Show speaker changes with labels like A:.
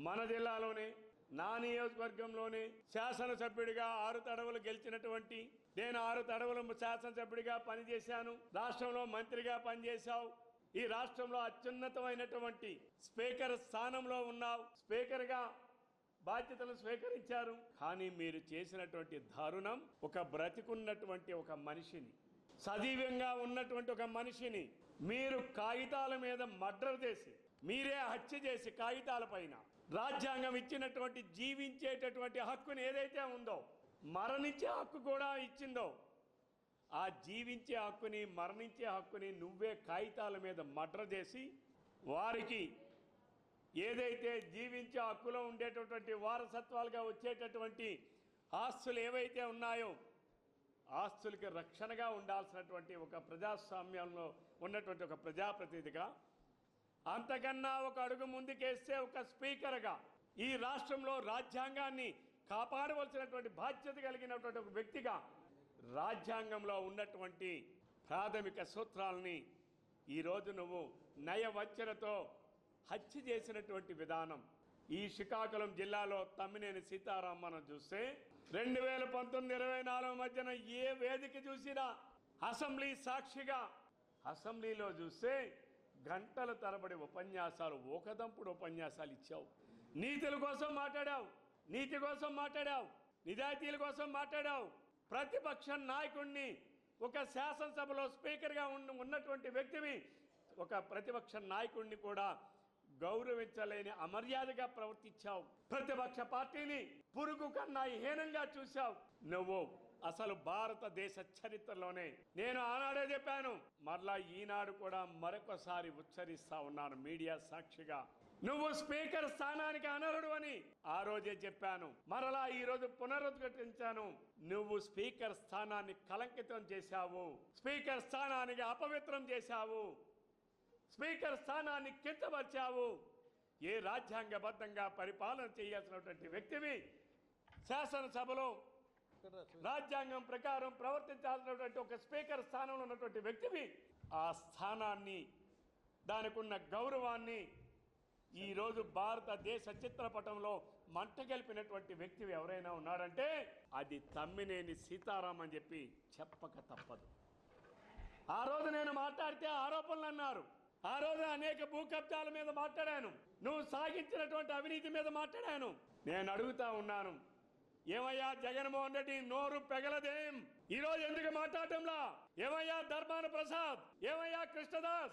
A: మన జిల్లాలోనే నా నియోజకవర్గంలోనే శాసనసభ్యుడిగా 6 తడవలు గెలిచినటువంటి నేను 6 తడవలు శాసనసభ్యుడిగా పనిచేశాను. రాష్ట్రంలో మంత్రిగా పనిచేశావు. ఈ రాష్ట్రంలో అత్యున్నతమైనటువంటి స్పీకర్ స్థానంలో ఉన్నావు. స్పీకర్గా బాధ్యతలు స్వీకరించారు. కానీ మీరు చేసినటువంటి దారుణం, ఒక బ్రతికున్నటువంటి ఒక మనిషిని, సజీవంగా ఉన్నటువంటి ఒక మనిషిని మీరు కాగితాల మీద మర్డర్ చేసి, మీరే హత్య చేసి కాగితాల పైన రాజ్యాంగం ఇచ్చినటువంటి జీవించేటటువంటి హక్కుని ఏదైతే ఉందో, మరణించే హక్కు కూడా ఇచ్చిందో, ఆ జీవించే హక్కుని మరణించే హక్కుని నువ్వే కాగితాల మీద మర్డర్ చేసి, వారికి ఏదైతే జీవించే హక్కులో ఉండేటటువంటి వారసత్వాలుగా వచ్చేటటువంటి ఆస్తులు ఏవైతే ఉన్నాయో, ఆస్తులకి రక్షణగా ఉండాల్సినటువంటి ఒక ప్రజాస్వామ్యంలో ఉన్నటువంటి ఒక ప్రజాప్రతినిధిగా, అంతకన్నా ఒక అడుగు ముందుకేస్తే ఒక స్పీకర్గా, ఈ రాష్ట్రంలో రాజ్యాంగాన్ని కాపాడవలసినటువంటి బాధ్యత కలిగినటువంటి ఒక వ్యక్తిగా, రాజ్యాంగంలో ఉన్నటువంటి ప్రాథమిక సూత్రాలని ఈరోజు నువ్వు నయవంచనతో హత్య చేసినటువంటి విధానం. ఈ శ్రీకాకుళం జిల్లాలో తమ్మినేని సీతారాం మనం చూస్తే 2019-24 మధ్యన ఏ వేదిక చూసినా, అసెంబ్లీ సాక్షిగా అసెంబ్లీలో చూస్తే గంటల తరబడి ఉపన్యాసాలు, ఒకదంపుడు ఉపన్యాసాలు ఇచ్చావు. నీతుల కోసం మాట్లాడావు, నీతి కోసం మాట్లాడావు, నిజాయితీల కోసం మాట్లాడావు. ప్రతిపక్ష నాయకుడిని, ఒక శాసనసభలో స్పీకర్గా ఉన్నటువంటి వ్యక్తిని, ఒక ప్రతిపక్ష నాయకుడిని కూడా గౌరవించలేని అమర్యాదగా ప్రవర్తించావు. ప్రతిపక్ష పార్టీని పురుగు కన్నా హీనంగా చూశావు. నువ్వు అసలు భారతదేశ చరిత్రలోనే, నేను ఆనాడే చెప్పాను, మరలా ఈనాడు కూడా మరొకసారి ఉచ్చరిస్తా ఉన్నాను మీడియా సాక్షిగా, నువ్వు స్పీకర్ స్థానానికి అనర్హుడు అని ఆ రోజే చెప్పాను. మరలా ఈ రోజు పునరుద్ఘాటించాను. నువ్వు స్పీకర్ స్థానాన్ని కలంకితం చేశావు, స్పీకర్ స్థానానికి అపవిత్రం చేశావు, స్పీకర్ స్థానాన్ని కించపరిచావు. ఏ రాజ్యాంగబద్ధంగా పరిపాలన చేయాల్సినటువంటి వ్యక్తివి శాసనసభలో రాజ్యాంగం ప్రకారం ప్రవర్తించాల్సినటువంటి ఒక స్పీకర్ స్థానంలో ఉన్నటువంటి వ్యక్తివి, ఆ స్థానాన్ని, దానికి ఉన్న గౌరవాన్ని ఈరోజు భారతదేశ చిత్రపటంలో మంటగలిపినటువంటి వ్యక్తివి ఎవరైనా ఉన్నారంటే అది తమ్మినేని సీతారాం అని చెప్పి చెప్పక తప్పదు. ఆ రోజు నేను మాట్లాడితే ఆరోపణలు అన్నారు. ఆ రోజు అనేక భూ కబ్జాల మీద మాట్లాడాను, నువ్వు సాగించినటువంటి అవినీతి మీద మాట్లాడాను. నేను అడుగుతా ఉన్నాను, ఏమయ్యా జగన్మోహన్ రెడ్డి నోరు పెగలదేం? ఈరోజు ఎందుకు మాట్లాడటంలా? ఏమయ్యా ధర్మాన ప్రసాద్, ఏమయ్యా కృష్ణదాస్,